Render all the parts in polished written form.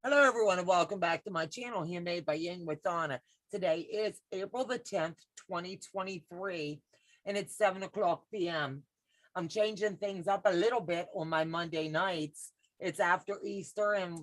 Hello, everyone, and welcome back to my channel, Handmade by Ying with Donna. Today is April the 10th, 2023, and it's 7 o'clock p.m. I'm changing things up a little bit on my Monday nights. It's after Easter, and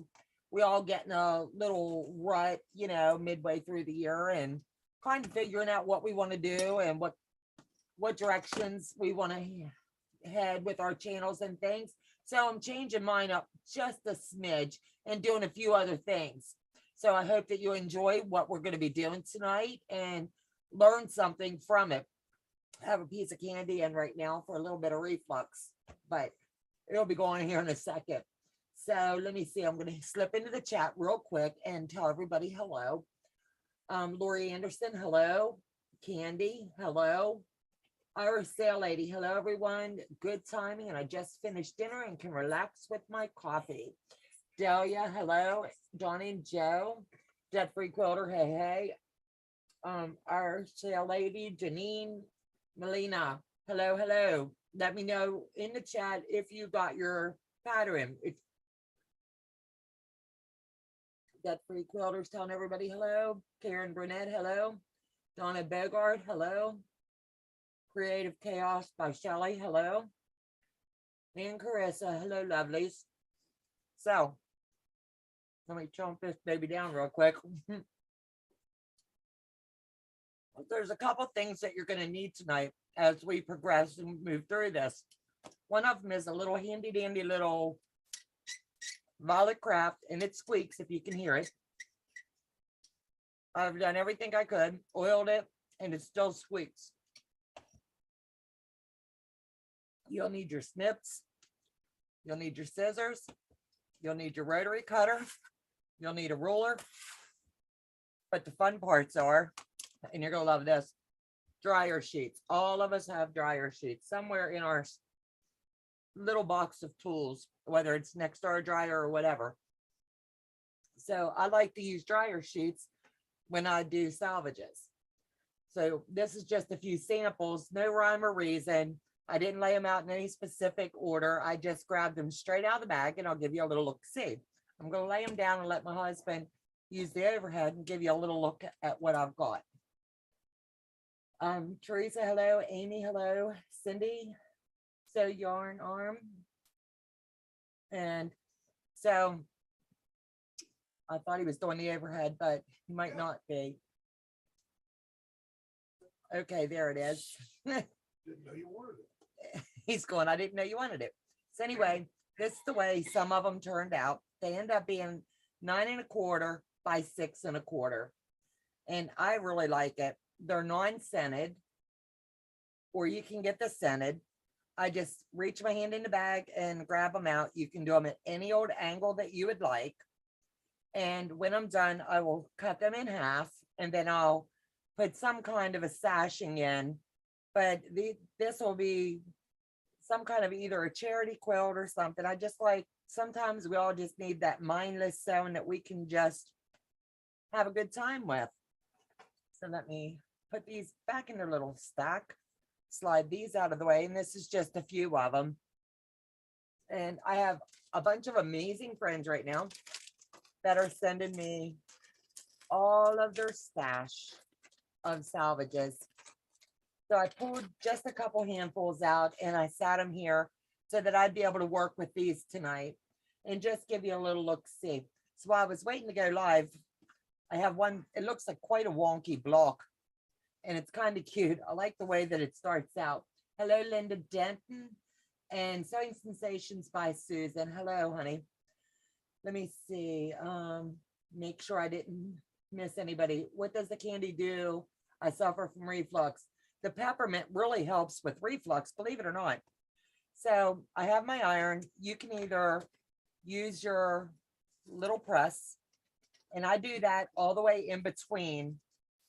we all get in a little rut, midway through the year, and kind of figuring out what we want to do and what directions we want to head with our channels and things. So I'm changing mine up just a smidge and doing a few other things. So I hope that you enjoy what we're going to be doing tonight and learn something from it. I have a piece of candy in right now for a little bit of reflux, but it'll be going here in a second. So let me see. I'm going to slip into the chat real quick and tell everybody hello. Lori Anderson, hello. Candy, hello. Irish Sail Lady, hello everyone. Good timing, and I just finished dinner and can relax with my coffee. Delia, hello. Donnie and Joe, Debt Free Quilter, hey. Irish Sail Lady, Janine, Melina, hello. Let me know in the chat if you got your pattern. It's Debt Free Quilters telling everybody hello. Karen Burnett, hello. Donna Bogart, hello. Creative Chaos by Shelley, hello. And Carissa, hello, lovelies. So, let me chomp this baby down real quick. There's a couple things that you're going to need tonight as we progress and move through this. One of them is a little handy dandy little Violet Craft, and it squeaks if you can hear it. I've done everything I could, oiled it, and it still squeaks. You'll need your snips, you'll need your scissors, you'll need your rotary cutter, you'll need a ruler, but the fun parts are, and you're gonna love this, dryer sheets. All of us have dryer sheets somewhere in our little box of tools, whether it's next to our dryer or whatever. So I like to use dryer sheets when I do salvages. So this is just a few samples, no rhyme or reason. I didn't lay them out in any specific order. I just grabbed them straight out of the bag, and I'll give you a little look-see. I'm going to lay them down and let my husband use the overhead and give you a little look at what I've got. Teresa, hello. Amy, hello. Cindy, so yarn arm. And so I thought he was doing the overhead, but he might not be. Okay, there it is. Didn't know you wanted it. He's going, I didn't know you wanted it. So anyway, this is the way some of them turned out. They end up being 9 1/4 by 6 1/4. And I really like it. They're non-scented, or you can get the scented. I just reach my hand in the bag and grab them out. You can do them at any old angle that you would like. And when I'm done, I will cut them in half, and then I'll put some kind of a sashing in. But this will be some kind of either a charity quilt or something. I just like, sometimes we all just need that mindless sewing that we can just have a good time with. So let me put these back in their little stack, slide these out of the way, and this is just a few of them. And I have a bunch of amazing friends right now that are sending me all of their stash of salvages. So I pulled just a couple handfuls out, and I sat them here so that I'd be able to work with these tonight and just give you a little look-see. So while I was waiting to go live, I have one, it looks like quite a wonky block, and it's kind of cute. I like the way that it starts out. Hello, Linda Denton, and Sewing Sensations by Susan. Hello, honey. Let me see, make sure I didn't miss anybody. What does the candy do? I suffer from reflux. The peppermint really helps with reflux, believe it or not. So I have my iron. You can either use your little press, and I do that all the way in between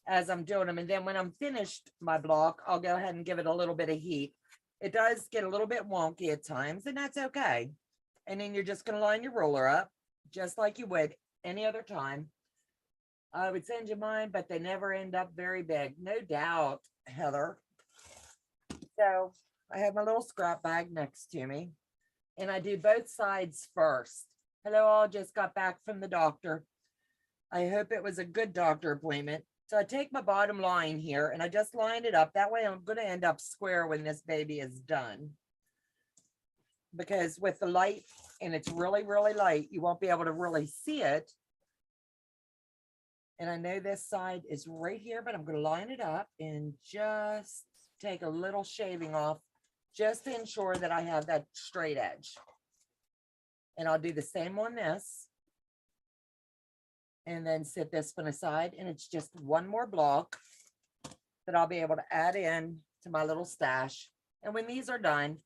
as I'm doing them. And then when I'm finished my block, I'll go ahead and give it a little bit of heat. It does get a little bit wonky at times, and that's okay. And then you're just going to line your ruler up just like you would any other time. I would send you mine, but they never end up very big. No doubt, Heather. So I have my little scrap bag next to me, and I do both sides first. Hello, all. Just got back from the doctor. I hope it was a good doctor appointment. So I take my bottom line here and I just lined it up. That way I'm going to end up square when this baby is done. Because with the light, and it's really, really light, you won't be able to really see it. And I know this side is right here, but I'm going to line it up and just take a little shaving off just to ensure that I have that straight edge. And I'll do the same on this. And then set this one aside. And it's just one more block that I'll be able to add in to my little stash. And when these are done,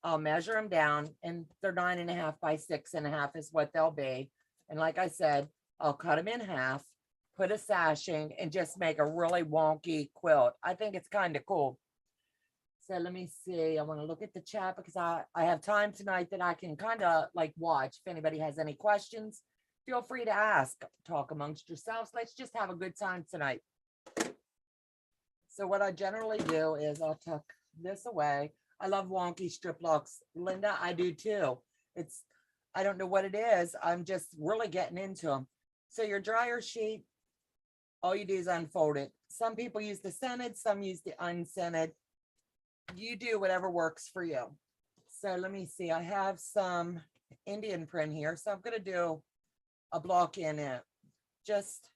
I'll measure them down, and they're 9.5 by 6.5 is what they'll be. And like I said, I'll cut them in half, put a sashing, and just make a really wonky quilt. I think it's kind of cool. So let me see. I want to look at the chat because I have time tonight that I can kind of like watch. If anybody has any questions, feel free to ask. Talk amongst yourselves. Let's just have a good time tonight. So what I generally do is I'll tuck this away. I love wonky strip locks. Linda, I do too. I don't know what it is. I'm just really getting into them. So your dryer sheet, all you do is unfold it. Some people use the scented, some use the unscented. You do whatever works for you. So let me see. I have some Indian print here. So I'm going to do a block in it just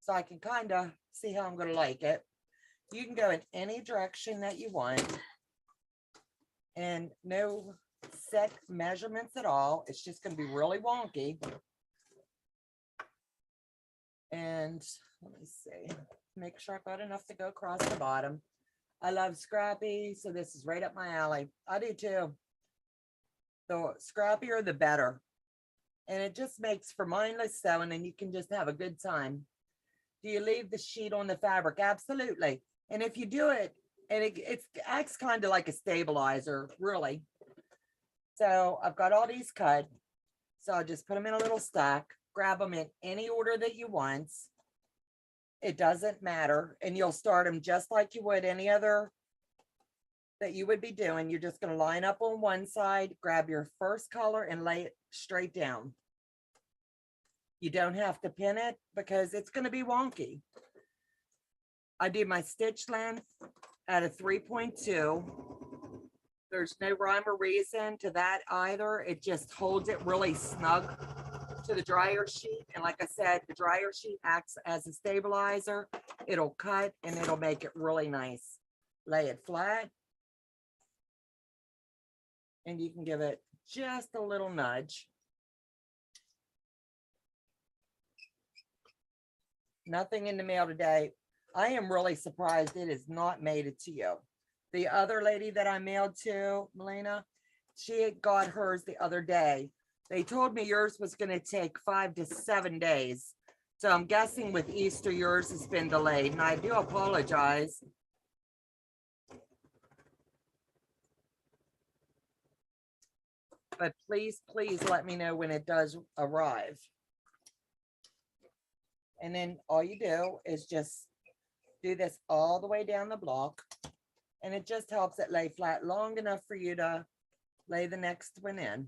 so I can kind of see how I'm going to like it. You can go in any direction that you want. And no set measurements at all. It's just going to be really wonky. And let me see, make sure I've got enough to go across the bottom. I love scrappy, so this is right up my alley. I do too. The scrappier, the better. And it just makes for mindless sewing, and you can just have a good time. Do you leave the sheet on the fabric? Absolutely. And if you do it, and it acts kind of like a stabilizer, really. So I've got all these cut. So I'll just put them in a little stack, grab them in any order that you want. It doesn't matter. And you'll start them just like you would any other that you would be doing. You're just going to line up on one side, grab your first color and lay it straight down. You don't have to pin it because it's going to be wonky. I do my stitch length at a 3.2. There's no rhyme or reason to that either. It just holds it really snug to the dryer sheet. And like I said, the dryer sheet acts as a stabilizer. It'll cut and it'll make it really nice. Lay it flat. And you can give it just a little nudge. Nothing in the mail today. I am really surprised it is not made it to you. The other lady that I mailed to, Melina, she got hers the other day. They told me yours was going to take 5 to 7 days. So I'm guessing with Easter, yours has been delayed. And I do apologize. But please, please let me know when it does arrive. And then all you do is just do this all the way down the block. And it just helps it lay flat long enough for you to lay the next one in.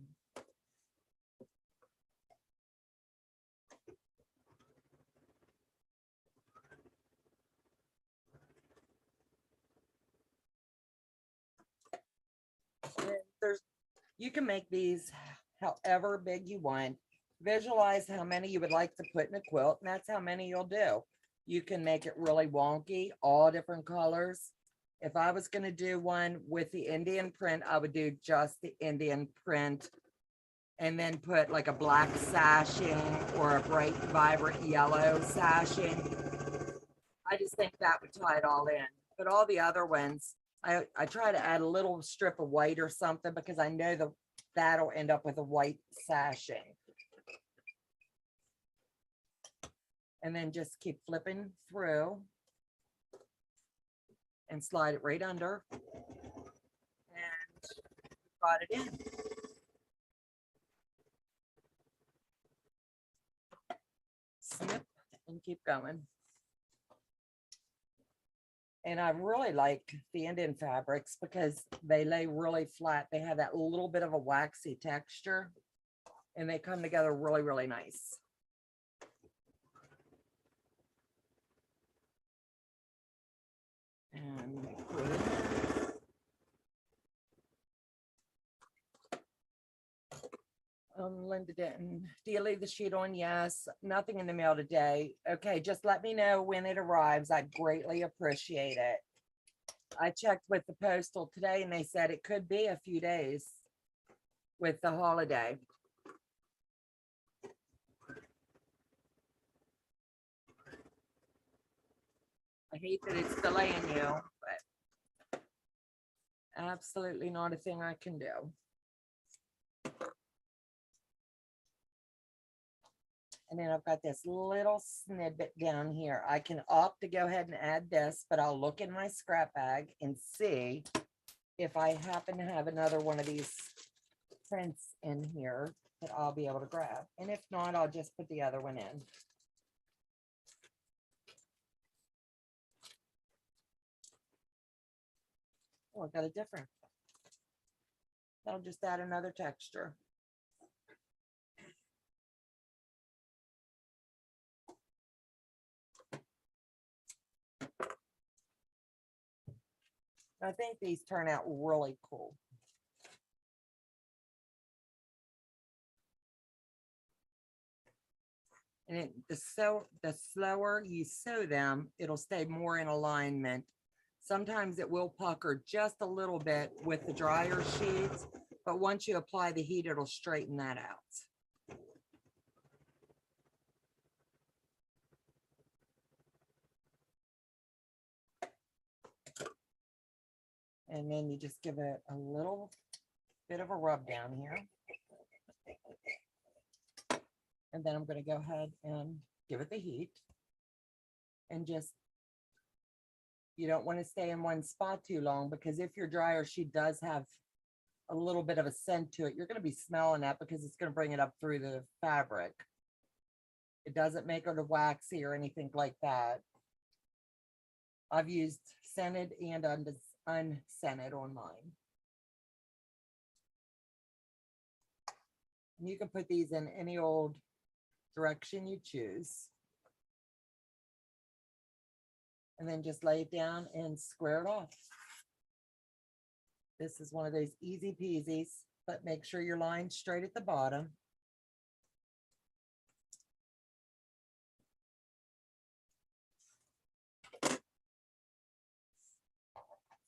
And you can make these however big you want. Visualize how many you would like to put in a quilt, and that's how many you'll do. You can make it really wonky, all different colors. If I was going to do one with the Indian print, I would do just the Indian print and then put like a black sashing or a bright, vibrant yellow sashing. I just think that would tie it all in. But all the other ones, I try to add a little strip of white or something because I know that'll end up with a white sashing. And then just keep flipping through and slide it right under and got it in. Snip and keep going. And I really like the Indian fabrics because they lay really flat. They have that little bit of a waxy texture. and they come together really, really nice. And put it in. Linda didn't. Do you leave the sheet on? Yes. Nothing in the mail today. Okay, just let me know when it arrives. I'd greatly appreciate it. I checked with the postal today and they said it could be a few days with the holiday. I hate that it's delaying you, but absolutely not a thing I can do. And then I've got this little snippet down here. I can opt to go ahead and add this, but I'll look in my scrap bag and see if I happen to have another one of these prints in here that I'll be able to grab. And if not, I'll just put the other one in. Oh, I got a different. That'll just add another texture. I think these turn out really cool. And the slower you sew them, it'll stay more in alignment. Sometimes it will pucker just a little bit with the dryer sheets, but once you apply the heat, it'll straighten that out. And then you just give it a little bit of a rub down here. And then I'm going to go ahead and give it the heat. And just, you don't want to stay in one spot too long, because if your dryer sheet does have a little bit of a scent to it, you're going to be smelling that because it's going to bring it up through the fabric. It doesn't make it waxy or anything like that. I've used scented and unscented on mine. And you can put these in any old direction you choose. And then just lay it down and square it off. This is one of those easy peasies, but make sure your line's straight at the bottom.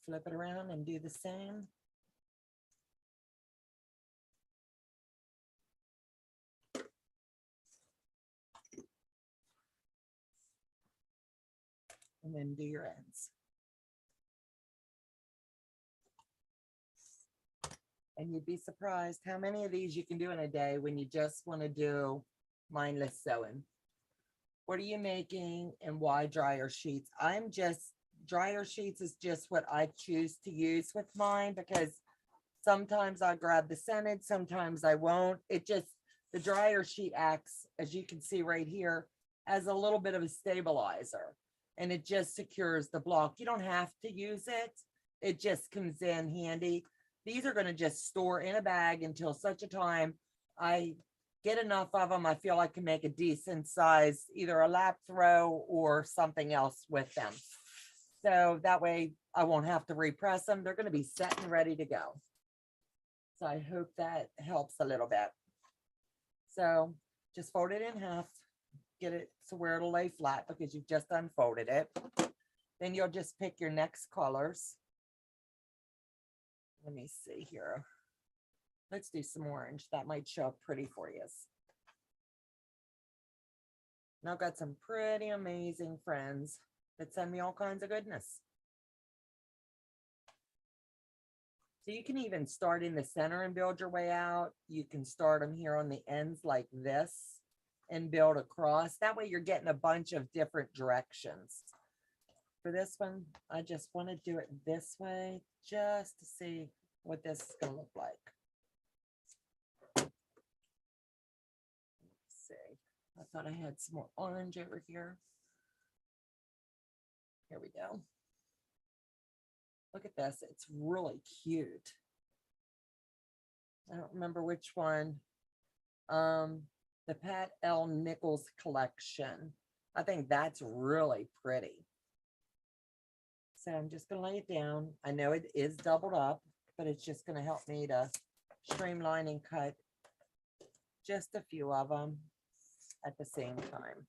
Flip it around and do the same. And then do your ends. And you'd be surprised how many of these you can do in a day when you just want to do mindless sewing. What are you making and why dryer sheets? Dryer sheets is just what I choose to use with mine, because sometimes I grab the scented, sometimes I won't. The dryer sheet acts, as you can see right here, as a little bit of a stabilizer, and it just secures the block. You don't have to use it. It just comes in handy. These are going to just store in a bag until such a time I get enough of them I feel I can make a decent size, either a lap throw or something else with them. So that way I won't have to repress them. They're going to be set and ready to go. So I hope that helps a little bit. So just fold it in half, get it to where it'll lay flat because you've just unfolded it. Then you'll just pick your next colors. Let me see here. Let's do some orange. That might show up pretty for you. And I've got some pretty amazing friends that send me all kinds of goodness. So you can even start in the center and build your way out. You can start them here on the ends like this and build across. That way you're getting a bunch of different directions. For this one, I just want to do it this way just to see what this is going to look like. Let's see. I thought I had some more orange over here. Here we go. Look at this. It's really cute. I don't remember which one The Pat L. Nichols collection. I think that's really pretty. So I'm just gonna lay it down. I know it is doubled up, but it's just gonna help me to streamline and cut just a few of them at the same time.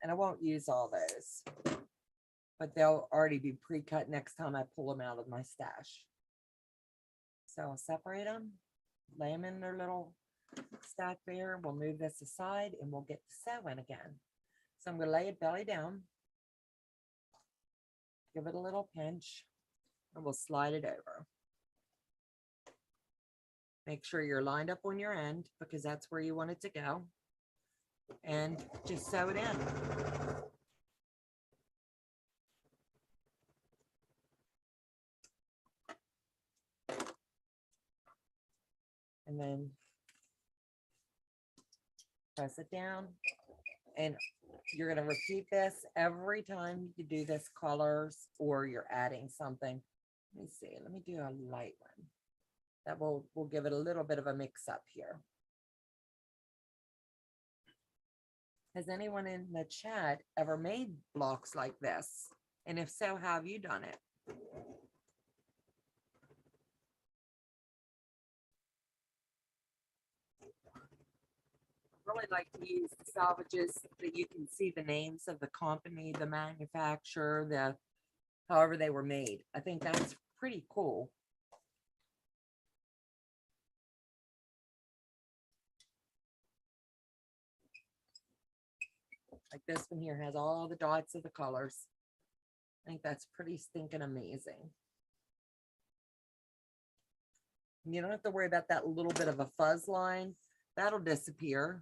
And I won't use all those, but they'll already be pre-cut next time I pull them out of my stash. So I'll separate them, lay them in their little stack there. We'll move this aside and we'll get to sewing again. So I'm gonna lay it belly down, give it a little pinch, and we'll slide it over. Make sure you're lined up on your end because that's where you want it to go. And just sew it in. And then press it down. And you're going to repeat this every time you do this colors or you're adding something. Let me see. Let me do a light one. That will give it a little bit of a mix up here. Has anyone in the chat ever made blocks like this? And if so, how have you done it? I really like to use the salvages that you can see the names of the company, the manufacturer, the however they were made. I think that's pretty cool. Like this one here has all the dots of the colors. I think that's pretty stinking amazing. You don't have to worry about that little bit of a fuzz line. That'll disappear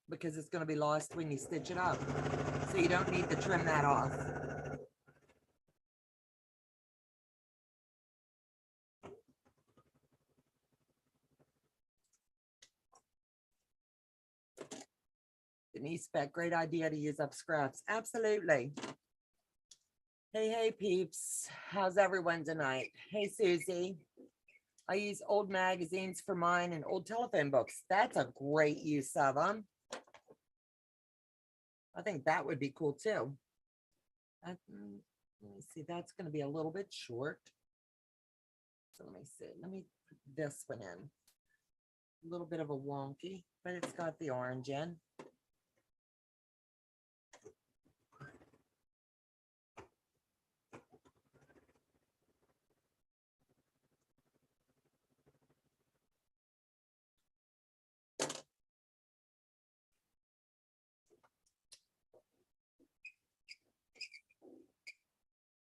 because it's going to be lost when you stitch it up. So you don't need to trim that off. Denise Beck, great idea to use up scraps. Absolutely. Hey peeps, how's everyone tonight? Hey Susie, I use old magazines for mine and old telephone books. That's a great use of them. I think that would be cool too. Let me see, that's going to be a little bit short. So let me see, let me put this one in. A little bit of a wonky, but it's got the orange in.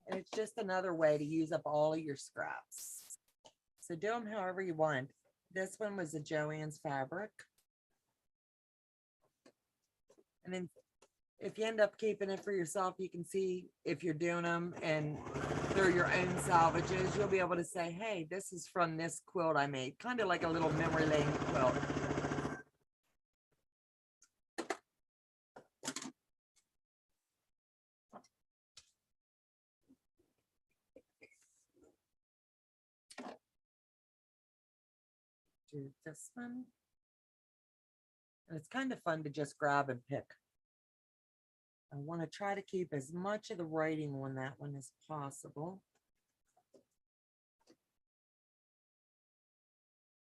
And it's just another way to use up all of your scraps. So do them however you want. This one was a Joann's fabric. And then if you end up keeping it for yourself, you can see if you're doing them and they're your own salvages, you'll be able to say, hey, this is from this quilt I made. Kind of like a little memory lane quilt. Do this one. And it's kind of fun to just grab and pick. I want to try to keep as much of the writing on that one as possible.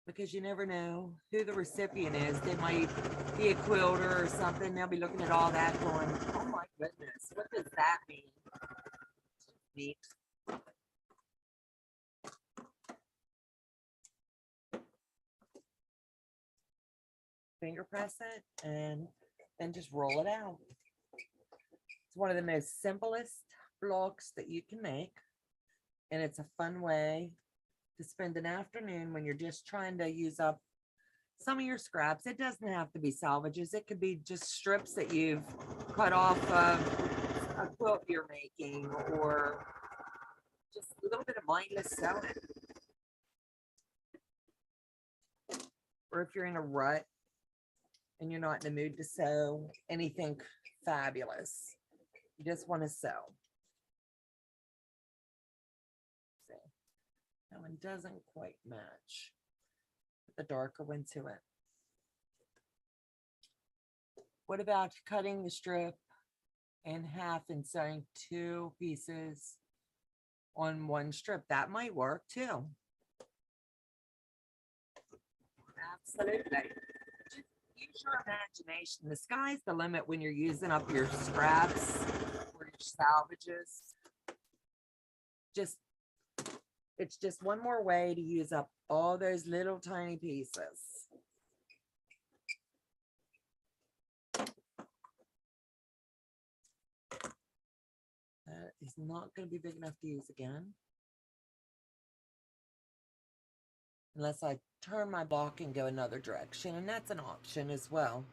Because you never know who the recipient is. They might be a quilter or something. They'll be looking at all that going, oh my goodness, what does that mean? Neat. Finger press it and then just roll it out. It's one of the most simplest blocks that you can make. And it's a fun way to spend an afternoon when you're just trying to use up some of your scraps. It doesn't have to be salvages. It could be just strips that you've cut off of a quilt you're making, or just a little bit of mindless sewing. Or if you're in a rut and you're not in the mood to sew anything fabulous, you just want to sew. See, that one doesn't quite match. Put the darker one to it. What about cutting the strip in half and sewing 2 pieces on 1 strip? That might work too. Absolutely. Just use your imagination. The sky's the limit when you're using up your scraps or your salvages. It's just one more way to use up all those little tiny pieces. That is not going to be big enough to use again. Unless I turn my block and go another direction, and that's an option as well.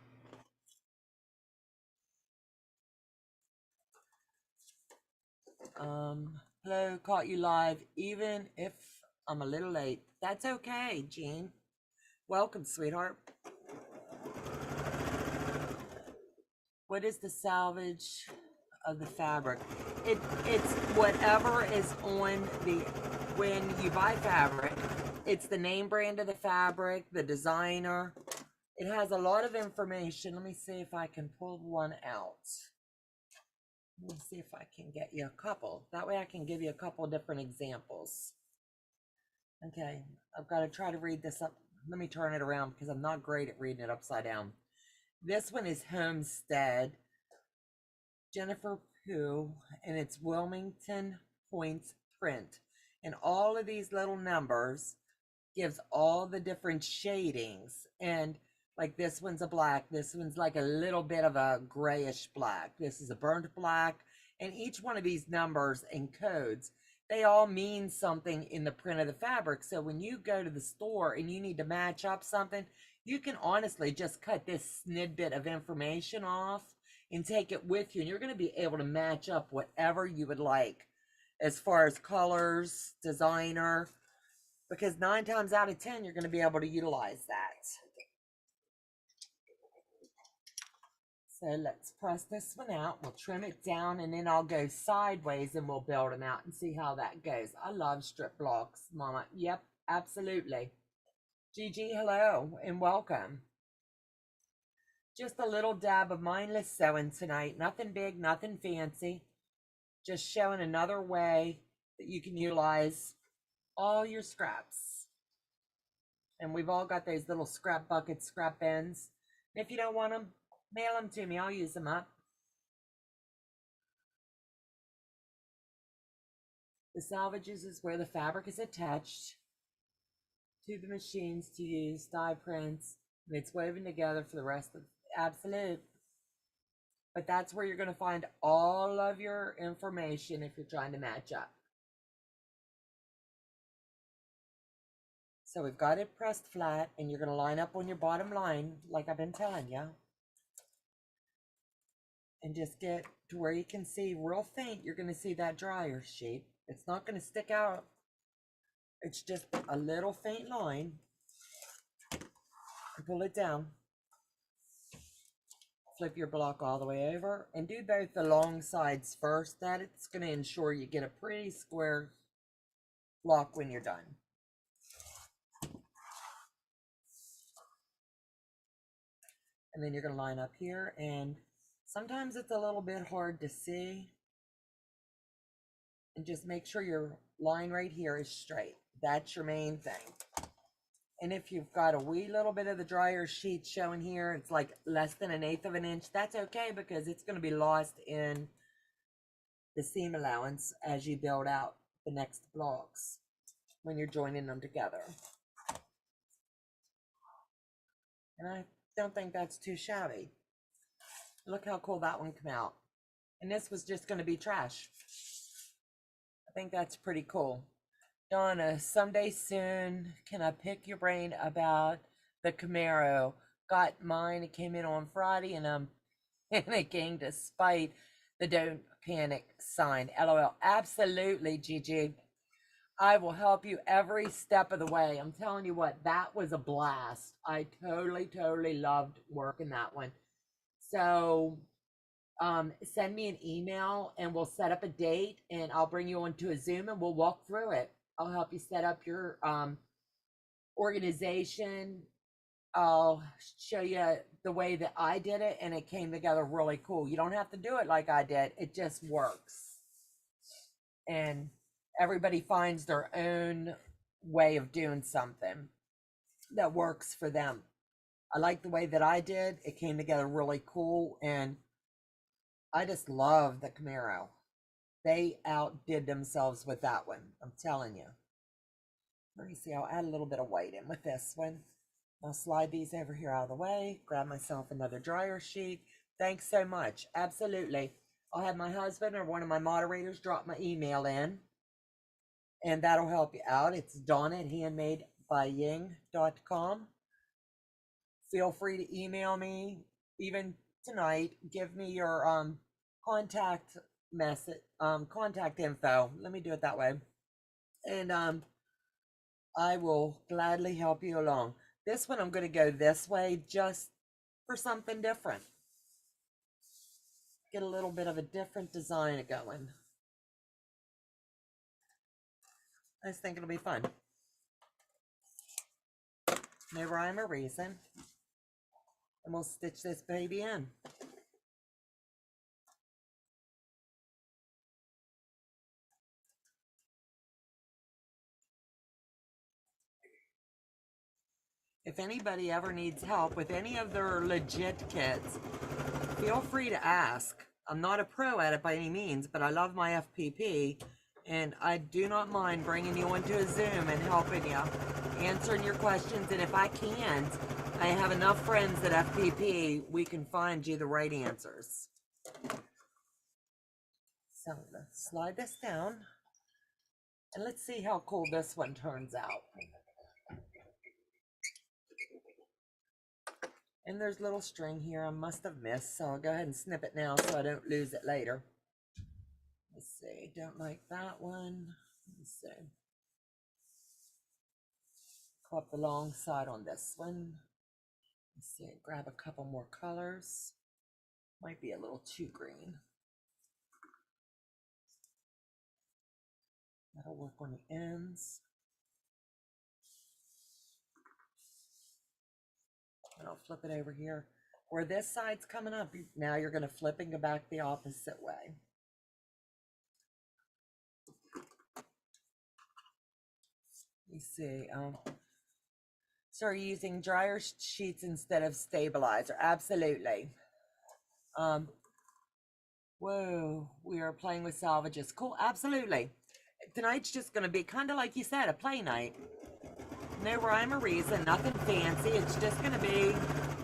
Hello, caught you live, even if I'm a little late. That's okay, Jean. Welcome, sweetheart. What is the salvage of the fabric? It's whatever is on the, when you buy fabric, it's the name brand of the fabric, the designer. It has a lot of information. Let me see if I can pull one out. Let me see if I can get you a couple. That way I can give you a couple different examples. Okay, I've got to try to read this up. Let me turn it around because I'm not great at reading it upside down. This one is Homestead, Jennifer Pooh, and it's Wilmington Points print. And all of these little numbers gives all the different shadings. And like this one's a black, this one's like a little bit of a grayish black, this is a burnt black, and each one of these numbers and codes, they all mean something in the print of the fabric. So when you go to the store and you need to match up something, you can honestly just cut this snippet of information off and take it with you, and you're going to be able to match up whatever you would like as far as colors, designer, because 9 times out of 10 you're going to be able to utilize that. So let's press this one out. We'll trim it down, and then I'll go sideways and we'll build them out and see how that goes. I love strip blocks, Mama. Yep, absolutely. Gigi, hello and welcome. Just a little dab of mindless sewing tonight. Nothing big, nothing fancy. Just showing another way that you can utilize all your scraps. And we've all got those little scrap buckets, scrap bins. If you don't want them, mail them to me. I'll use them up. The salvages is where the fabric is attached to the machines to use dye prints, and it's woven together for the rest of absolute. But that's where you're going to find all of your information if you're trying to match up. So we've got it pressed flat, and you're going to line up on your bottom line like I've been telling you. And just get to where you can see real faint. You're going to see that dryer sheet. It's not going to stick out. It's just a little faint line. Pull it down. Flip your block all the way over and do both the long sides first. That it's going to ensure you get a pretty square block when you're done. And then you're going to line up here, and sometimes it's a little bit hard to see. And just make sure your line right here is straight. That's your main thing. And if you've got a wee little bit of the dryer sheet showing here, it's like less than 1/8 of an inch, that's okay, because it's going to be lost in the seam allowance as you build out the next blocks when you're joining them together. And I don't think that's too shabby. Look how cool that one came out. And this was just going to be trash. I think that's pretty cool. Donna, someday soon, can I pick your brain about the Camaro? Got mine. It came in on Friday, and I'm panicking despite the don't panic sign. LOL. Absolutely, Gigi. I will help you every step of the way. I'm telling you what, that was a blast. I totally loved working that one. So send me an email and we'll set up a date, and I'll bring you onto a Zoom and we'll walk through it. I'll help you set up your organization, I'll show you the way that I did it, and it came together really cool. You don't have to do it like I did. It just works. And everybody finds their own way of doing something that works for them. I like the way that I did. It came together really cool, and I just love the Camaro. They outdid themselves with that one. I'm telling you. Let me see. I'll add a little bit of white in with this one. I'll slide these over here out of the way. Grab myself another dryer sheet. Thanks so much. Absolutely. I'll have my husband or one of my moderators drop my email in, and that'll help you out. It's Donna at handmadebying.com. Feel free to email me even tonight. Give me your contact message, contact info. Let me do it that way. And I will gladly help you along. This one I'm going to go this way just for something different. Get a little bit of a different design going. I just think it'll be fun. No rhyme or reason. And we'll stitch this baby in. If anybody ever needs help with any of their legit kits, feel free to ask. I'm not a pro at it by any means, but I love my FPP, and I do not mind bringing you onto a Zoom and helping you, answering your questions. And if I can't, I have enough friends at FPP, we can find you the right answers. So let's slide this down, and let's see how cool this one turns out. And there's little string here I must have missed, so I'll go ahead and snip it now so I don't lose it later. Let's see, don't like that one. Let's see. Clip the long side on this one. Let's see, grab a couple more colors. Might be a little too green. That'll work on the ends. And I'll flip it over here. Where this side's coming up, now you're going to flip and go back the opposite way. You see, so are you using dryer sheets instead of stabilizer? Absolutely. Whoa, we are playing with Selvedges. Cool, absolutely. Tonight's just going to be kind of like you said, a play night. No rhyme or reason, nothing fancy. It's just going to be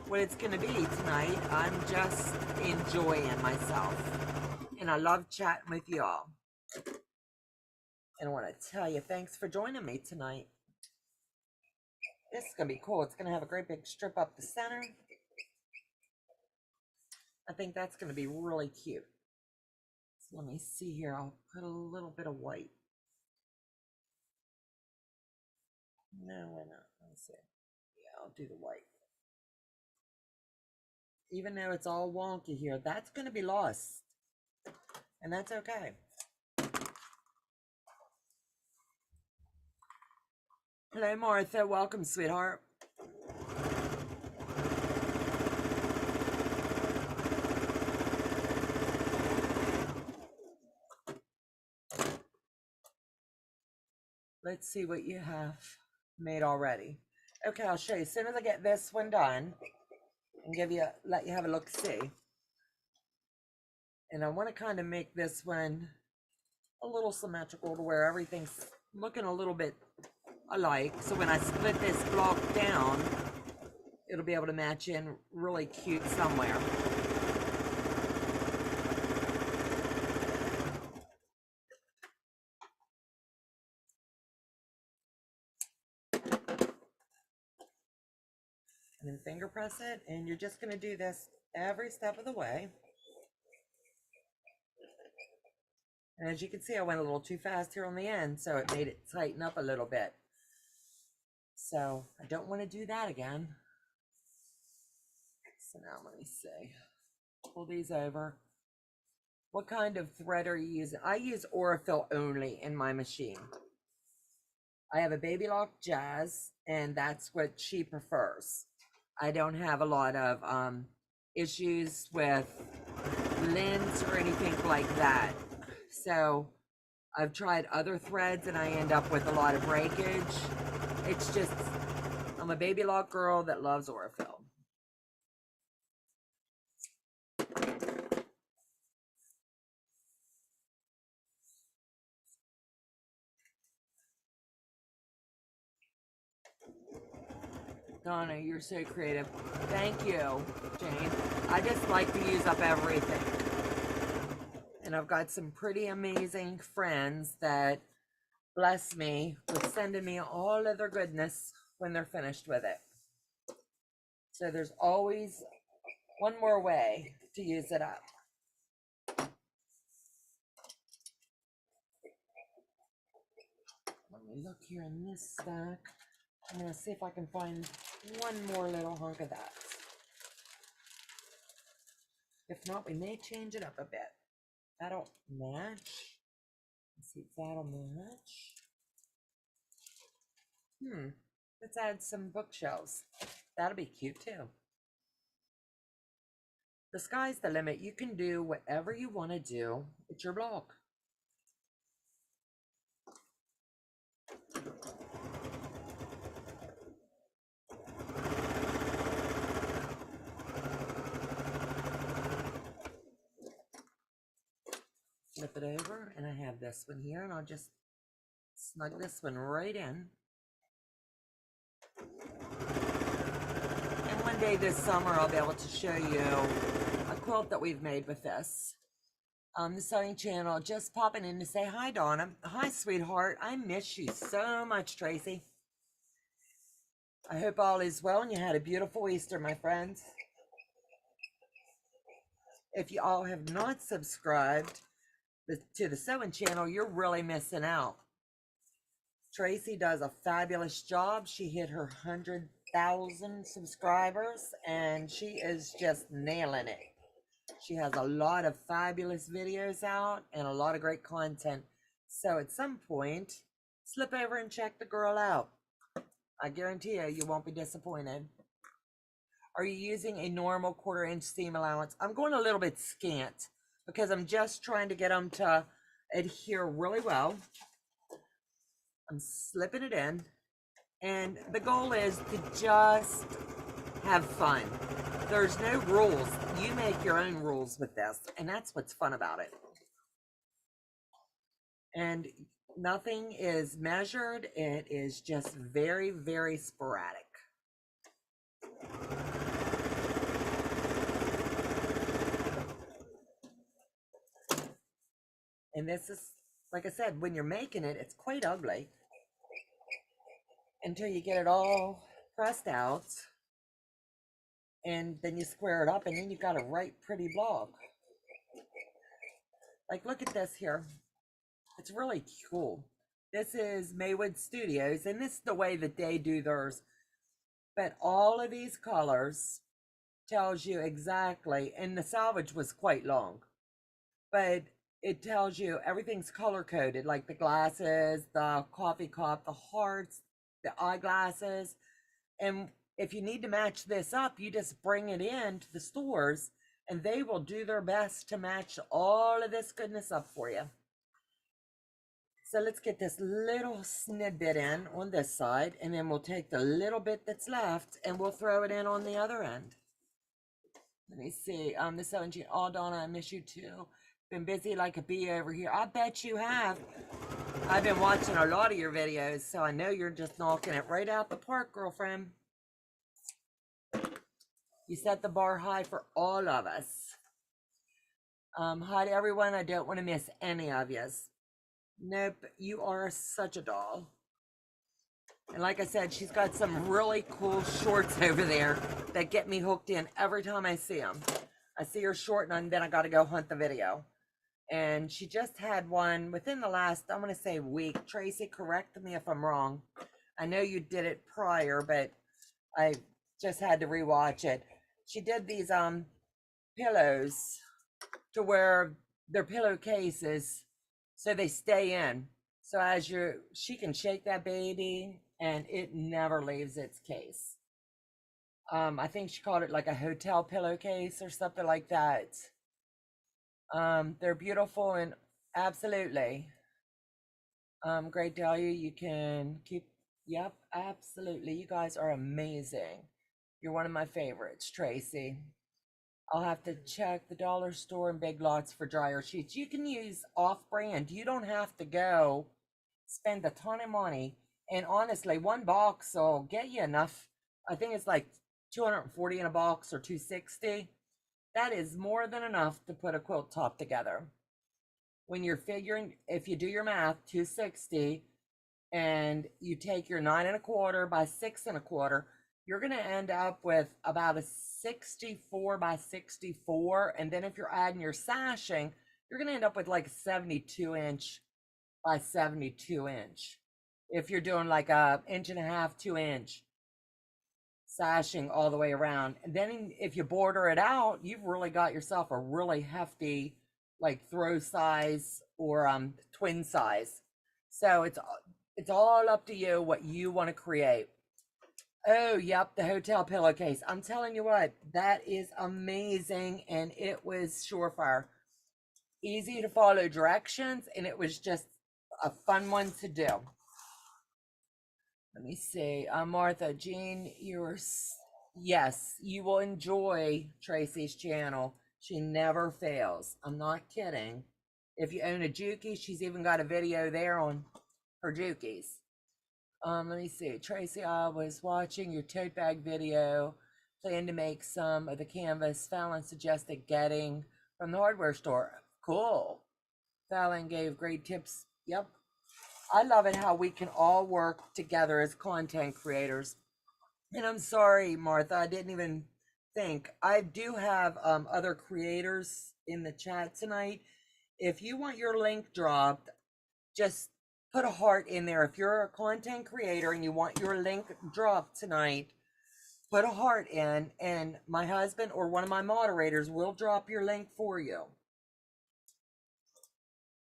what it's going to be tonight. I'm just enjoying myself. And I love chatting with y'all. And I want to tell you, thanks for joining me tonight. This is going to be cool. It's going to have a great big strip up the center. I think that's going to be really cute. So let me see here. I'll put a little bit of white. No, why not? Let's see. Yeah, I'll do the white. Even though it's all wonky here, that's going to be lost. And that's okay. Hello, Martha. Welcome, sweetheart. Let's see what you have made already. Okay, I'll show you. As soon as I get this one done and let you have a look see. And I want to kind of make this one a little symmetrical to where everything's looking a little bit alike. So when I split this block down, it'll be able to match in really cute somewhere. And then finger press it, and you're just going to do this every step of the way. And as you can see, I went a little too fast here on the end, so it made it tighten up a little bit. So I don't want to do that again. So now let me see. Pull these over. What kind of thread are you using? I use Aurifil only in my machine. I have a Baby Lock Jazz, and that's what she prefers. I don't have a lot of issues with lint or anything like that. So I've tried other threads and I end up with a lot of breakage. It's just, I'm a baby lock girl that loves Aurifil. Donna, you're so creative. Thank you, Jane. I just like to use up everything. And I've got some pretty amazing friends that bless me with sending me all of their goodness when they're finished with it. So there's always one more way to use it up. Let me look here in this stack. I'm going to see if I can find one more little hunk of that. If not, we may change it up a bit. That'll match. Let's see if that'll match. Let's add some bookshelves. That'll be cute too. The sky's the limit. You can do whatever you want to do. It's your blog. Flip it over, and I have this one here, and I'll just snug this one right in. And one day this summer, I'll be able to show you a quilt that we've made with this. The sewing channel, just popping in to say hi, Donna. Hi, sweetheart. I miss you so much, Tracy. I hope all is well and you had a beautiful Easter, my friends. If you all have not subscribed to the sewing channel, you're really missing out. Tracy does a fabulous job. She hit her 100,000 subscribers and she is just nailing it. She has a lot of fabulous videos out and a lot of great content. So at some point, slip over and check the girl out. I guarantee you won't be disappointed. Are you using a normal 1/4 inch seam allowance? I'm going a little bit scant because I'm just trying to get them to adhere really well. I'm slipping it in. And the goal is to just have fun. There's no rules. You make your own rules with this, and that's what's fun about it. And nothing is measured. It is just very, very sporadic. And this is, like I said, when you're making it, it's quite ugly until you get it all pressed out. And then you square it up and then you've got a right pretty blog. Like, look at this here. It's really cool. This is Maywood Studios, and this is the way that they do theirs. But all of these colors tells you exactly, and the salvage was quite long, but it tells you everything's color coded, like the glasses, the coffee cup, the hearts, the eyeglasses. And if you need to match this up, you just bring it in to the stores and they will do their best to match all of this goodness up for you. So let's get this little snippet in on this side, and then we'll take the little bit that's left and we'll throw it in on the other end. Let me see. The 17. Oh, Donna, I miss you too. Been busy like a bee over here. I bet you have. I've been watching a lot of your videos, so I know you're just knocking it right out the park, girlfriend. You set the bar high for all of us. Hi to everyone. I don't want to miss any of yous. Nope, you are such a doll. And like I said, she's got some really cool shorts over there that get me hooked in every time I see them. I see her short and then I got to go hunt the video. And she just had one within the last, I'm going to say week. Tracy, correct me if I'm wrong. I know you did it prior, but I just had to rewatch it. She did these pillows to where they're pillowcases so they stay in. So as she can shake that baby and it never leaves its case. I think she called it like a hotel pillowcase or something like that. They're beautiful and absolutely. Great value. You can keep, yep, absolutely. You guys are amazing. You're one of my favorites, Tracy. I'll have to check the dollar store and Big Lots for dryer sheets. You can use off-brand. You don't have to go spend a ton of money. And honestly, one box will get you enough. I think it's like 240 in a box or 260. That is more than enough to put a quilt top together. When you're figuring, if you do your math, 260, and you take your 9 1/4 by 6 1/4, you're going to end up with about a 64 by 64. And then if you're adding your sashing, you're going to end up with like a 72-inch by 72-inch. If you're doing like a 1.5 inch, 2-inch sashing all the way around. And then if you border it out, you've really got yourself a really hefty like throw size or twin size. So it's all up to you what you want to create. Oh, yep, the hotel pillowcase. I'm telling you what, that is amazing, and it was surefire. Easy to follow directions, and it was just a fun one to do. Let me see. Martha, Jean, yes, you will enjoy Tracy's channel. She never fails. I'm not kidding. If you own a Juki, she's even got a video there on her Jukis. Let me see. Tracy, I was watching your tote bag video. Plan to make some of the canvas Fallon suggested getting from the hardware store. Cool. Fallon gave great tips. Yep. I love it how we can all work together as content creators. And I'm sorry, Martha, I didn't even think. I do have other creators in the chat tonight. If you want your link dropped, just put a heart in there. If you're a content creator and you want your link dropped tonight, put a heart in, and my husband or one of my moderators will drop your link for you.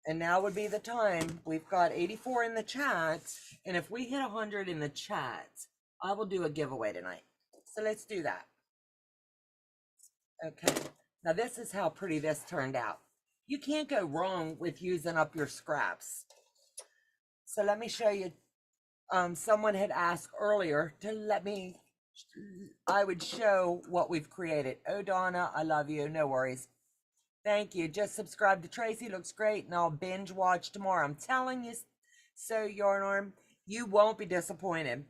And now would be the time. We've got 84 in the chat, and if we hit 100 in the chat, I will do a giveaway tonight. So let's do that. Okay, now this is how pretty this turned out. You can't go wrong with using up your scraps. So let me show you. Someone had asked earlier to let me, I would show what we've created. Oh, Donna, I love you. No worries. Thank you. Just subscribe to Tracy. Looks great. And I'll binge watch tomorrow. I'm telling you, so Yarn Arm, you won't be disappointed.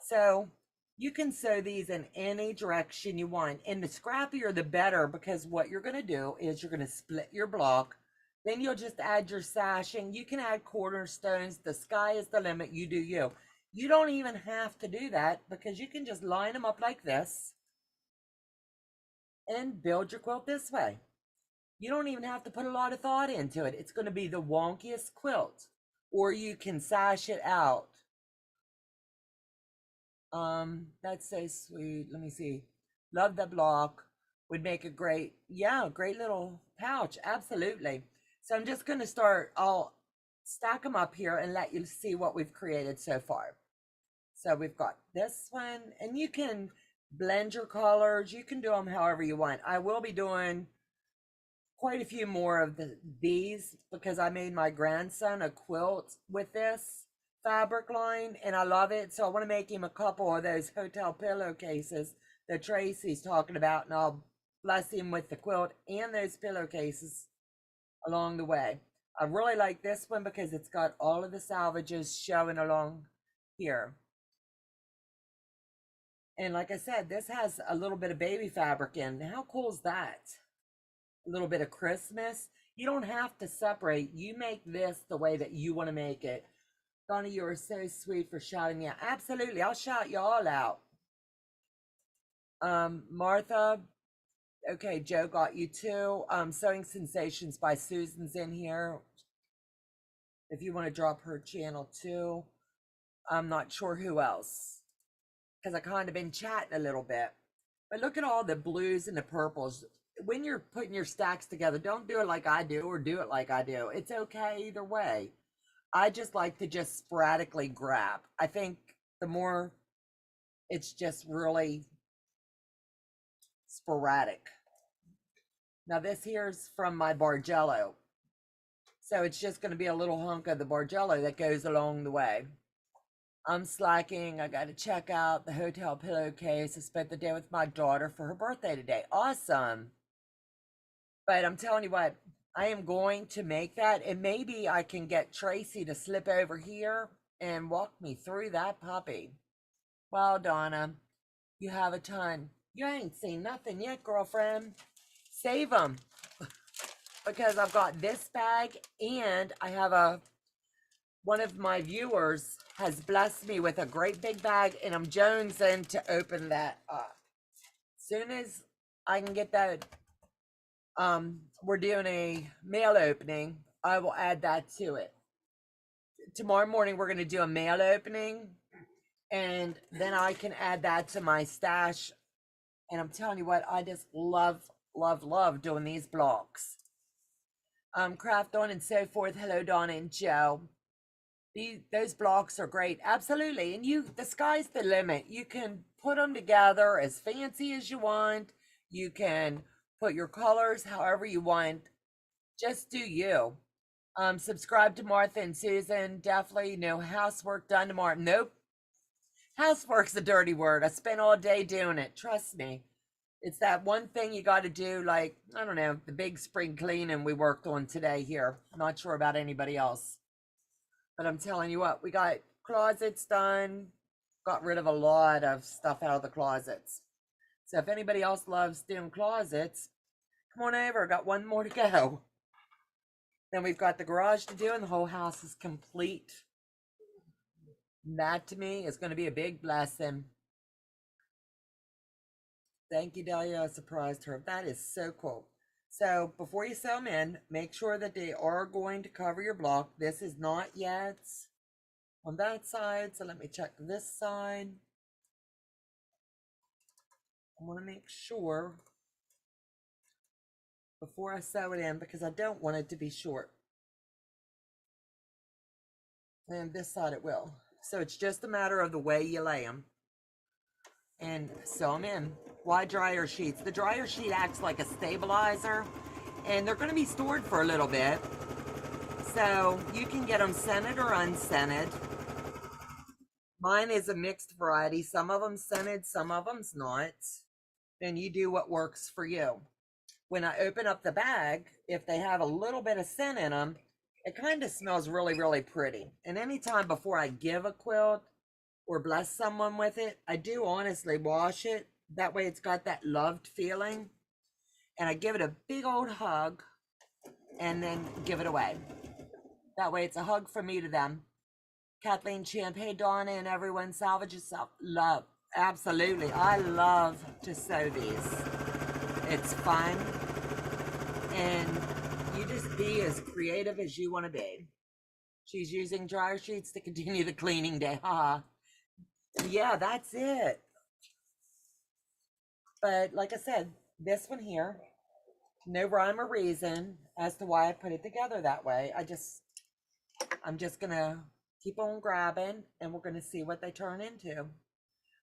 So you can sew these in any direction you want. And the scrappier, the better, because what you're going to do is you're going to split your block. Then you'll just add your sashing. You can add cornerstones. The sky is the limit. You do you. You don't even have to do that because you can just line them up like this and build your quilt this way. You don't even have to put a lot of thought into it. It's going to be the wonkiest quilt. Or you can sash it out. That's so sweet. Let me see. Love the block. Would make a great, yeah, great little pouch. Absolutely. So I'm just going to start. I'll stack them up here and let you see what we've created so far. So we've got this one, and you can blend your colors. You can do them however you want. I will be doing quite a few more of these because I made my grandson a quilt with this fabric line and I love it. So I want to make him a couple of those hotel pillowcases that Tracy's talking about, and I'll bless him with the quilt and those pillowcases along the way. I really like this one because it's got all of the salvages showing along here. And like I said, this has a little bit of baby fabric in. How cool is that? A little bit of Christmas. You don't have to separate. You make this the way that you want to make it. Donna, you are so sweet for shouting me out. Absolutely. I'll shout you all out. Martha. Okay, Joe got you too. Sewing Sensations by Susan's in here. If you want to drop her channel too. I'm not sure who else, because I kind of been chatting a little bit. But look at all the blues and the purples. When you're putting your stacks together, don't do it like I do or do it like I do. It's okay either way. I just like to just sporadically grab. I think the more it's just really sporadic. Now this here's from my Bargello. So it's just going to be a little hunk of the Bargello that goes along the way. I'm slacking. I got to check out the hotel pillowcase. I spent the day with my daughter for her birthday today. Awesome. But I'm telling you what, I am going to make that. And maybe I can get Tracy to slip over here and walk me through that puppy. Well, Donna, you have a ton. You ain't seen nothing yet, girlfriend. Save them. Because I've got this bag and I have one of my viewers has blessed me with a great big bag and I'm jonesing to open that up. Soon as I can get that, we're doing a mail opening, I will add that to it. Tomorrow morning we're going to do a mail opening and then I can add that to my stash. And I'm telling you what, I just love doing these blocks. Craft on and so forth. Hello, Donna and Joe. Those blocks are great. Absolutely. And the sky's the limit. You can put them together as fancy as you want. You can put your colors however you want. Just do you. Subscribe to Martha and Susan. Definitely no housework done tomorrow. Nope. Housework's a dirty word. I spent all day doing it. Trust me. It's that one thing you got to do, like, I don't know, the big spring cleaning we worked on today here. I'm not sure about anybody else. But I'm telling you what, we got closets done. Got rid of a lot of stuff out of the closets. So if anybody else loves doing closets, come on over. Got one more to go. Then we've got the garage to do and the whole house is complete. And that to me is going to be a big blessing. Thank you, Delia. I surprised her. That is so cool. So before you sew them in, make sure that they are going to cover your block. This is not yet on that side. So let me check this side. I want to make sure before I sew it in because I don't want it to be short. And this side it will. So it's just a matter of the way you lay them. And sew them in. Why dryer sheets? The dryer sheet acts like a stabilizer and they're going to be stored for a little bit. So you can get them scented or unscented. Mine is a mixed variety. Some of them scented, some of them's not. And you do what works for you. When I open up the bag, if they have a little bit of scent in them, it kind of smells really, really pretty. And anytime before I give a quilt or bless someone with it, I do honestly wash it. That way it's got that loved feeling. And I give it a big old hug and then give it away. That way it's a hug from me to them. Kathleen Champagne, Donna, and everyone, salvage yourself. Love. Absolutely. I love to sew these. It's fun. And you just be as creative as you want to be. She's using dryer sheets to continue the cleaning day. Haha. Yeah, that's it. But like I said, this one here, no rhyme or reason as to why I put it together that way. I'm just going to keep on grabbing and we're going to see what they turn into.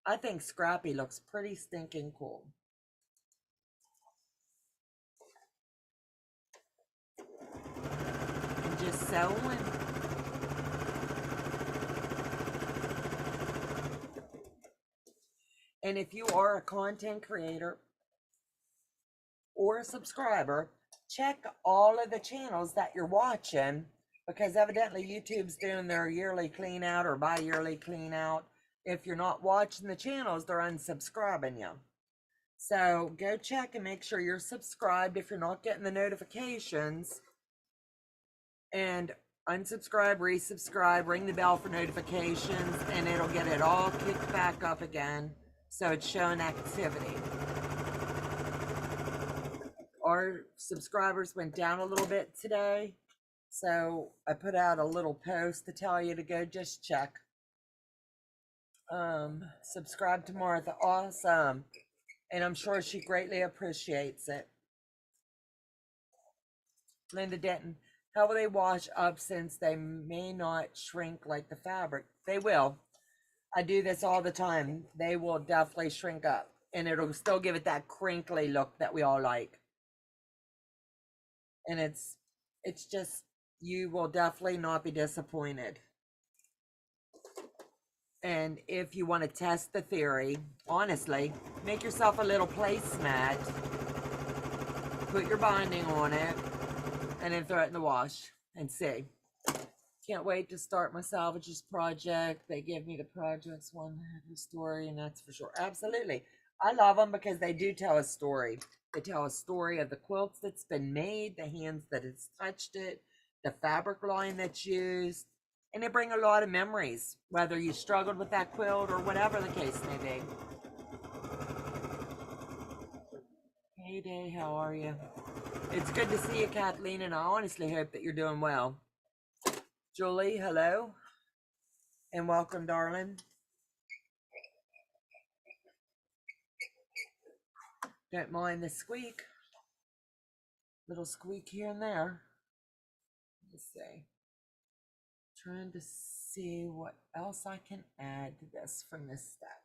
I think Scrappy looks pretty stinking cool. And just sewing. And if you are a content creator or a subscriber, check all of the channels that you're watching because evidently YouTube's doing their yearly clean out or bi-yearly clean out. If you're not watching the channels, they're unsubscribing you. So go check and make sure you're subscribed if you're not getting the notifications. And unsubscribe, resubscribe, ring the bell for notifications, and it'll get it all kicked back up again. So it's showing activity. Our subscribers went down a little bit today. So I put out a little post to tell you to go just check. Subscribe to Martha. Awesome. And I'm sure she greatly appreciates it. Linda Denton. How will they wash up since they may not shrink like the fabric? They will. I do this all the time. They will definitely shrink up. and it'll still give it that crinkly look that we all like. And it's just, you will definitely not be disappointed. And if you want to test the theory, honestly, make yourself a little placemat, put your binding on it, and then throw it in the wash and see. Can't wait to start my Selvedge's project. They give me the projects one story, and that's for sure. Absolutely. I love them because they do tell a story. They tell a story of the quilts that's been made, the hands that has touched it, the fabric line that's used, and they bring a lot of memories, whether you struggled with that quilt or whatever the case may be. Hey Day, how are you? It's good to see you, Kathleen, and I honestly hope that you're doing well. Julie, hello, and welcome, darling. Don't mind the squeak. Little squeak here and there. Let's see. Trying to see what else I can add to this from this step.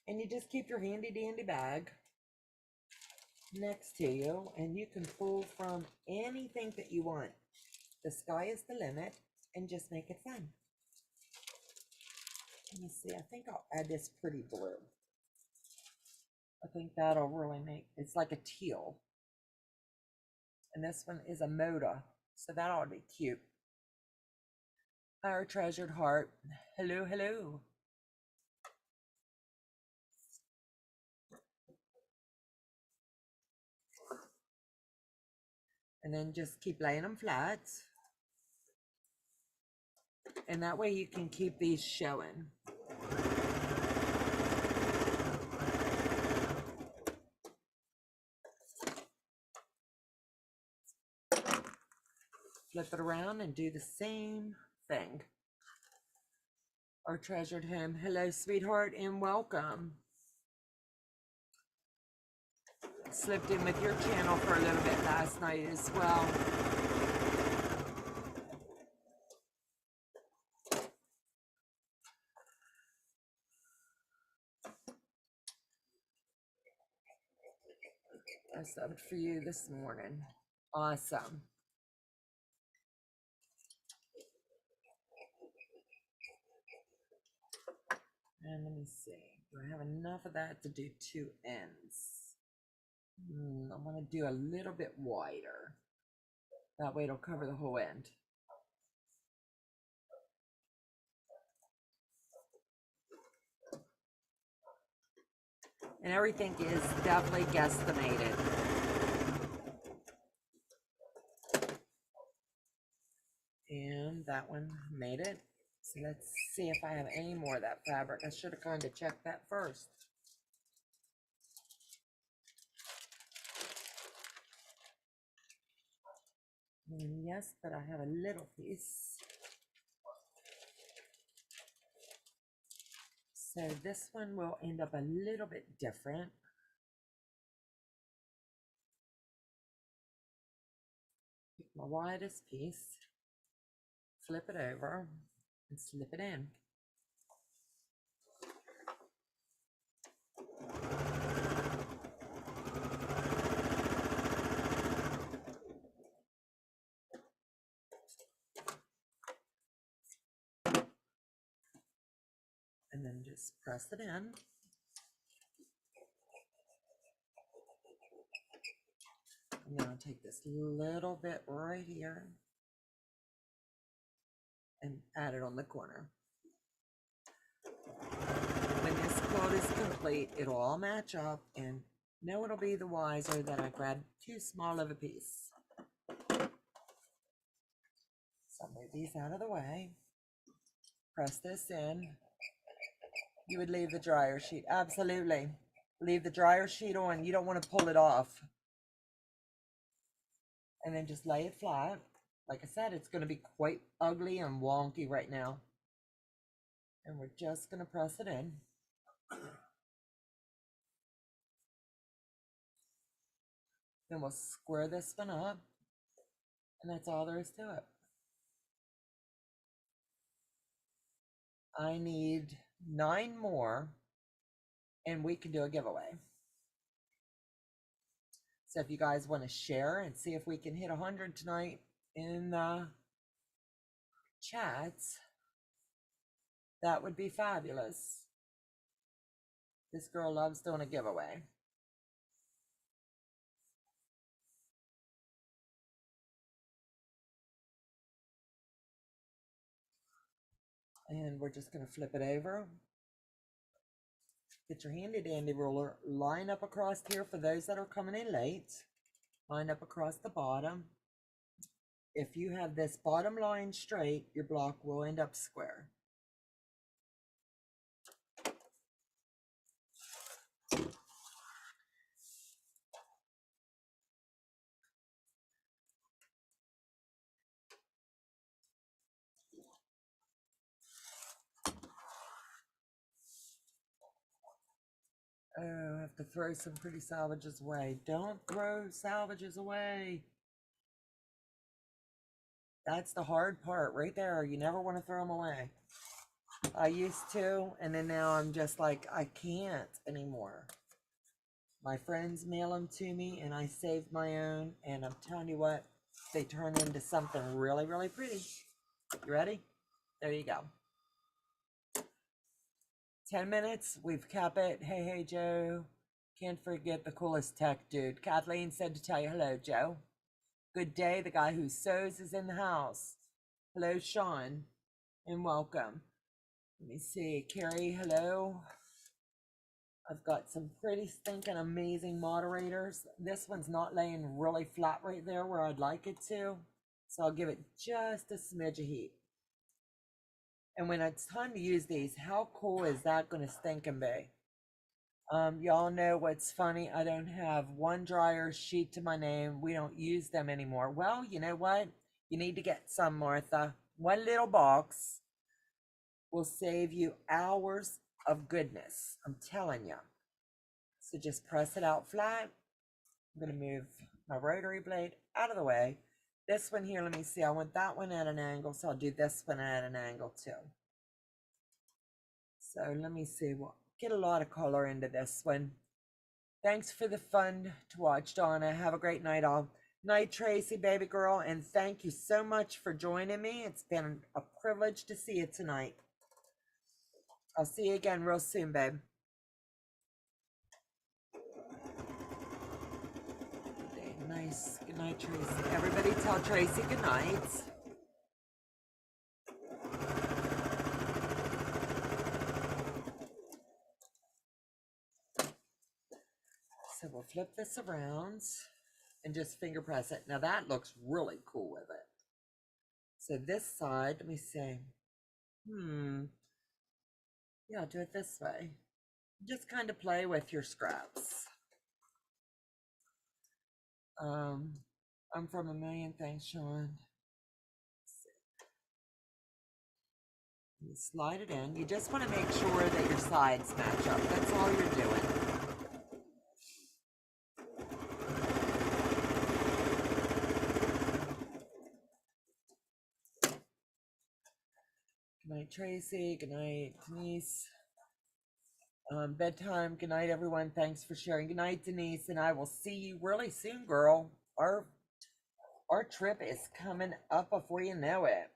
And you just keep your handy dandy bag next to you, and you can pull from anything that you want. The sky is the limit, and just make it fun. Let me see, I think I'll add this pretty blue. I think that'll really make, it's like a teal. And this one is a moda, so that ought to be cute. Our treasured heart, hello, hello. And then just keep laying them flat. And that way you can keep these showing. Flip it around and do the same thing. Our treasured home, hello sweetheart and welcome. Slipped in with your channel for a little bit last night as well. I subbed for you this morning. Awesome. And let me see, do I have enough of that to do two ends? I'm going to do a little bit wider. That way it'll cover the whole end. And everything is definitely guesstimated. And that one made it. So let's see if I have any more of that fabric. I should have kind of checked that first. And yes, but I have a little piece. So this one will end up a little bit different. Pick my widest piece, flip it over, and slip it in. And then just press it in. And then I'll take this little bit right here and add it on the corner. When this quilt is complete, it'll all match up, and no one will be the wiser that I grabbed too small of a piece. So move these out of the way. Press this in. You would leave the dryer sheet. Absolutely. Leave the dryer sheet on. You don't want to pull it off. And then just lay it flat. Like I said, it's going to be quite ugly and wonky right now. And we're just going to press it in. Then we'll square this one up. And that's all there is to it. I need 9 more and we can do a giveaway. So if you guys want to share and see if we can hit 100 tonight in the chats, that would be fabulous. This girl loves doing a giveaway. And we're just going to flip it over. Get your handy dandy ruler, line up across here for those that are coming in late. Line up across the bottom. If you have this bottom line straight, your block will end up square. Oh, I have to throw some pretty salvages away. Don't throw salvages away. That's the hard part right there. You never want to throw them away. I used to, and then now I'm just like, I can't anymore. My friends mail them to me, and I saved my own, and I'm telling you what, they turn into something really, really pretty. You ready? There you go. 10 minutes, we've kept it. Hey, hey, Joe. Can't forget the coolest tech dude. Kathleen said to tell you hello, Joe. Good day. The guy who sews is in the house. Hello, Sean, and welcome. Let me see. Carrie, hello. I've got some pretty stinking amazing moderators. This one's not laying really flat right there where I'd like it to. So I'll give it just a smidge of heat. And when it's time to use these, how cool is that going to stinking be? Y'all know what's funny? I don't have one dryer sheet to my name. We don't use them anymore. Well, you know what? You need to get some, Martha. One little box will save you hours of goodness. I'm telling you. So just press it out flat. I'm going to move my rotary blade out of the way. This one here, let me see. I want that one at an angle, so I'll do this one at an angle too. So let me see. We'll get a lot of color into this one. Thanks for the fun to watch, Donna. Have a great night, all. Night, Tracy, baby girl, and thank you so much for joining me. It's been a privilege to see you tonight. I'll see you again real soon, babe. Nice. Good night, Tracy. Everybody tell Tracy good night. So we'll flip this around and just finger press it. Now that looks really cool with it. So this side, let me see. Yeah, do it this way. Just kind of play with your scraps. I'm from a million. Thanks, Sean. You slide it in. You just want to make sure that your sides match up. That's all you're doing. Good night, Tracy. Good night, Denise. Bedtime. Good night, everyone. Thanks for sharing. Good night, Denise. And I will see you really soon, girl. Our trip is coming up before you know it.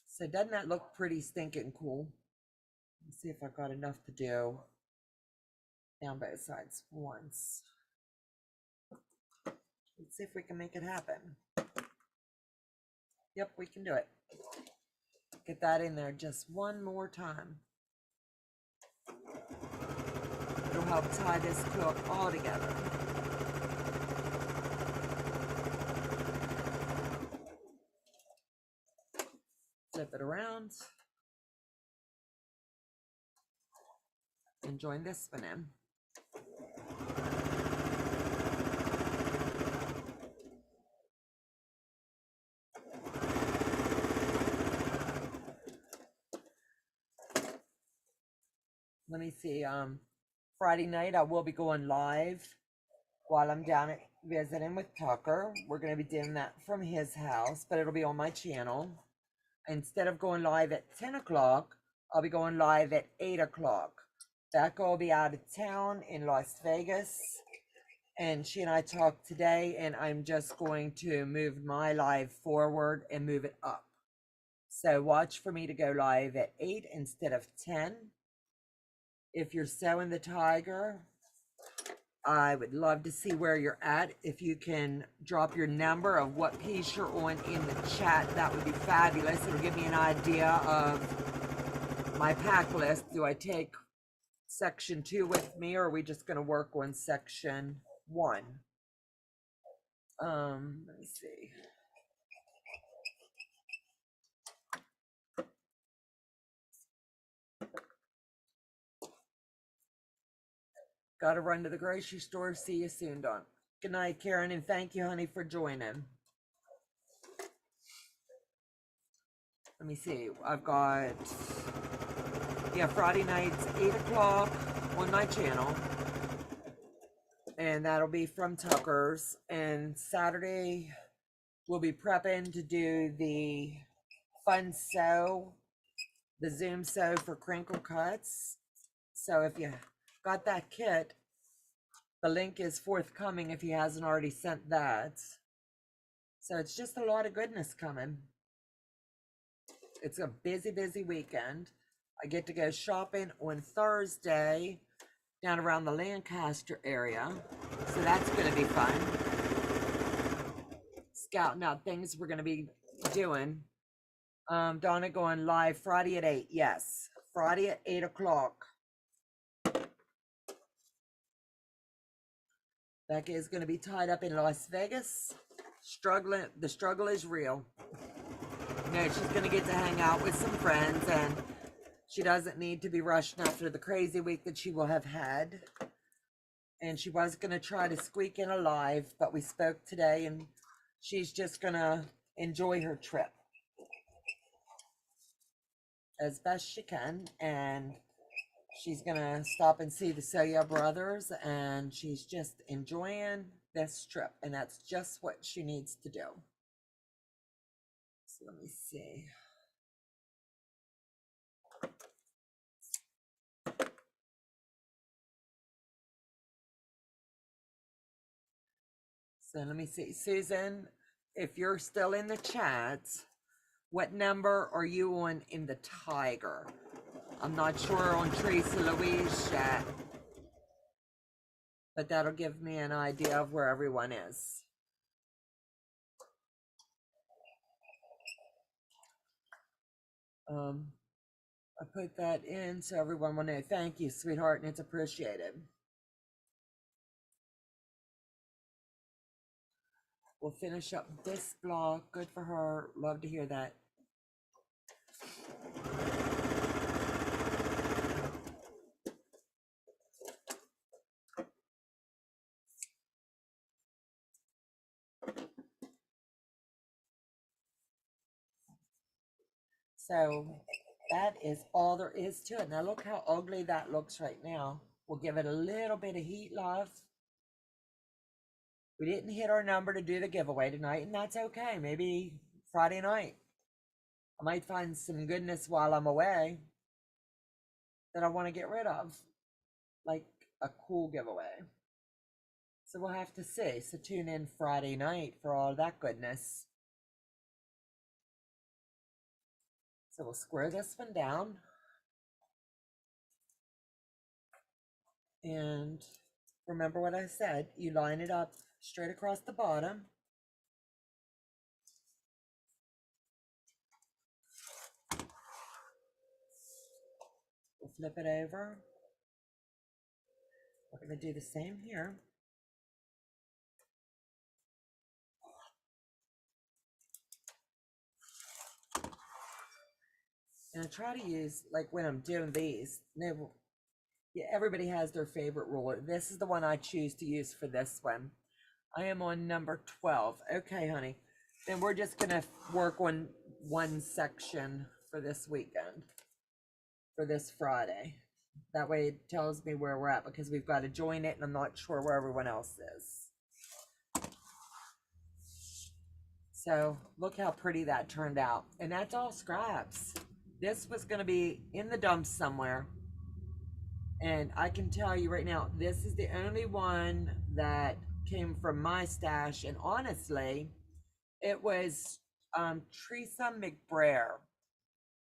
So doesn't that look pretty stinking cool? Let's see if I've got enough to do down both sides once. Let's see if we can make it happen. Yep, we can do it. Get that in there just one more time. It'll help tie this quilt all together. Flip it around. And join this one in. Let me see, Friday night I will be going live while I'm down at visiting with Tucker. We're going to be doing that from his house, but it'll be on my channel. Instead of going live at 10 o'clock, I'll be going live at 8 o'clock. Becca will be out of town in Las Vegas, and she and I talked today, and I'm just going to move my live forward and move it up. So watch for me to go live at 8 instead of 10. If you're sewing the tiger, I would love to see where you're at. If you can drop your number of what piece you're on in the chat, that would be fabulous. It'll give me an idea of my pack list. Do I take section 2 with me, or are we just going to work on section 1? Let me see. Got to run to the grocery store. See you soon, Don. Good night, Karen, and thank you, honey, for joining. Let me see. I've got, yeah, Friday nights, 8 o'clock on my channel. And that'll be from Tucker's. And Saturday, we'll be prepping to do the fun sew, the Zoom sew for crinkle cuts. So if you got that kit, the link is forthcoming if he hasn't already sent that. So it's just a lot of goodness coming. It's a busy, busy weekend. I get to go shopping on Thursday down around the Lancaster area. So that's going to be fun. Scouting out things we're going to be doing. Donna going live Friday at 8. Yes, Friday at 8 o'clock. Becca is going to be tied up in Las Vegas. Struggling. The struggle is real. No, she's going to get to hang out with some friends, and she doesn't need to be rushed after the crazy week that she will have had. And she was going to try to squeak in a live, but we spoke today, and she's just going to enjoy her trip as best she can. And she's going to stop and see the Soya brothers, and she's just enjoying this trip. And that's just what she needs to do. So let me see. So let me see. Susan, if you're still in the chat, what number are you on in the tiger? I'm not sure on Tracy Louise yet, but that'll give me an idea of where everyone is. I put that in so everyone will know. Thank you, sweetheart, and it's appreciated. We'll finish up this block. Good for her. Love to hear that. So that is all there is to it. Now look how ugly that looks right now. We'll give it a little bit of heat, love. We didn't hit our number to do the giveaway tonight, and that's okay. Maybe Friday night. I might find some goodness while I'm away that I want to get rid of, like a cool giveaway. So we'll have to see. So tune in Friday night for all that goodness. So we'll square this one down. And remember what I said, you line it up straight across the bottom. We'll flip it over. We're going to do the same here. And I try to use, like when I'm doing these, yeah, everybody has their favorite ruler. This is the one I choose to use for this one. I am on number 12. Okay, honey. Then we're just going to work on one section for this weekend, for this Friday. That way it tells me where we're at, because we've got to join it and I'm not sure where everyone else is. So look how pretty that turned out. And that's all scraps. This was going to be in the dumps somewhere. And I can tell you right now, this is the only one that came from my stash. And honestly, it was Teresa McBrayer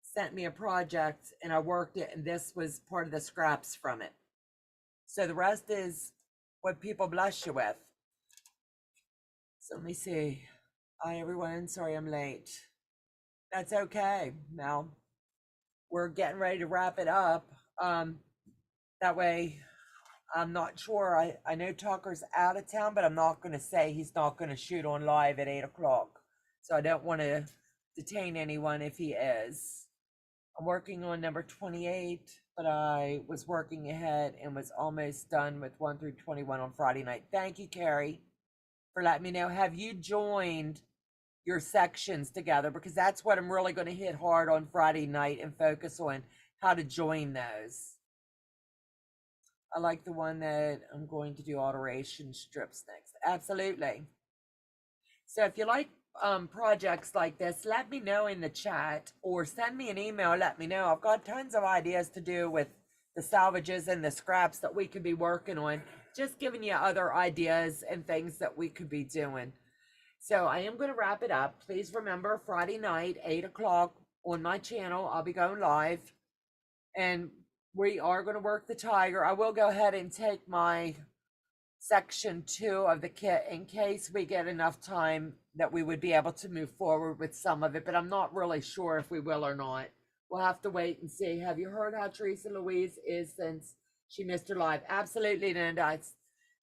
sent me a project and I worked it, and this was part of the scraps from it. So the rest is what people bless you with. So let me see. Hi everyone, sorry I'm late. That's okay. Now we're getting ready to wrap it up. That way I'm not sure. I know Tucker's out of town, but I'm not going to say he's not going to shoot on live at 8 o'clock. So I don't want to detain anyone if he is. I'm working on number 28, but I was working ahead and was almost done with 1 through 21 on Friday night. Thank you, Carrie, for letting me know. Have you joined your sections together? Because that's what I'm really going to hit hard on Friday night and focus on how to join those. I like the one that I'm going to do alteration strips next. Absolutely. So if you like projects like this, let me know in the chat or send me an email. Let me know. I've got tons of ideas to do with the salvages and the scraps that we could be working on. Just giving you other ideas and things that we could be doing. So I am going to wrap it up. Please remember Friday night, 8 o'clock on my channel. I'll be going live. And we are going to work the tiger. I will go ahead and take my section 2 of the kit in case we get enough time that we would be able to move forward with some of it, but I'm not really sure if we will or not. We'll have to wait and see. Have you heard how Teresa Louise is since she missed her live? Absolutely, Linda.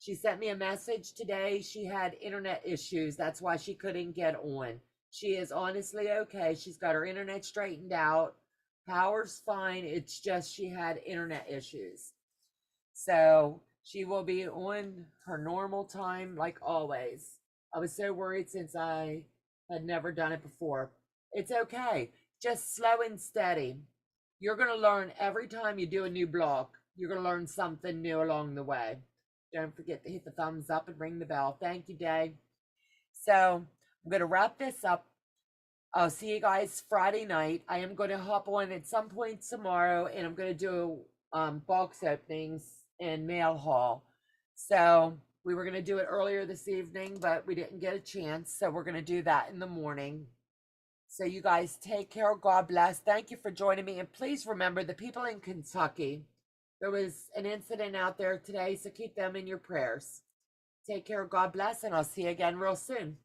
She sent me a message today. She had internet issues. That's why she couldn't get on. She is honestly okay. She's got her internet straightened out. Power's fine. It's just she had internet issues. So she will be on her normal time like always. I was so worried since I had never done it before. It's okay. Just slow and steady. You're going to learn every time you do a new block. You're going to learn something new along the way. Don't forget to hit the thumbs up and ring the bell. Thank you, Day. So I'm going to wrap this up. I'll see you guys Friday night. I am going to hop on at some point tomorrow, and I'm going to do box openings and mail haul. So we were going to do it earlier this evening, but we didn't get a chance. So we're going to do that in the morning. So you guys take care. God bless. Thank you for joining me. And please remember the people in Kentucky. There was an incident out there today, so keep them in your prayers. Take care. God bless, and I'll see you again real soon.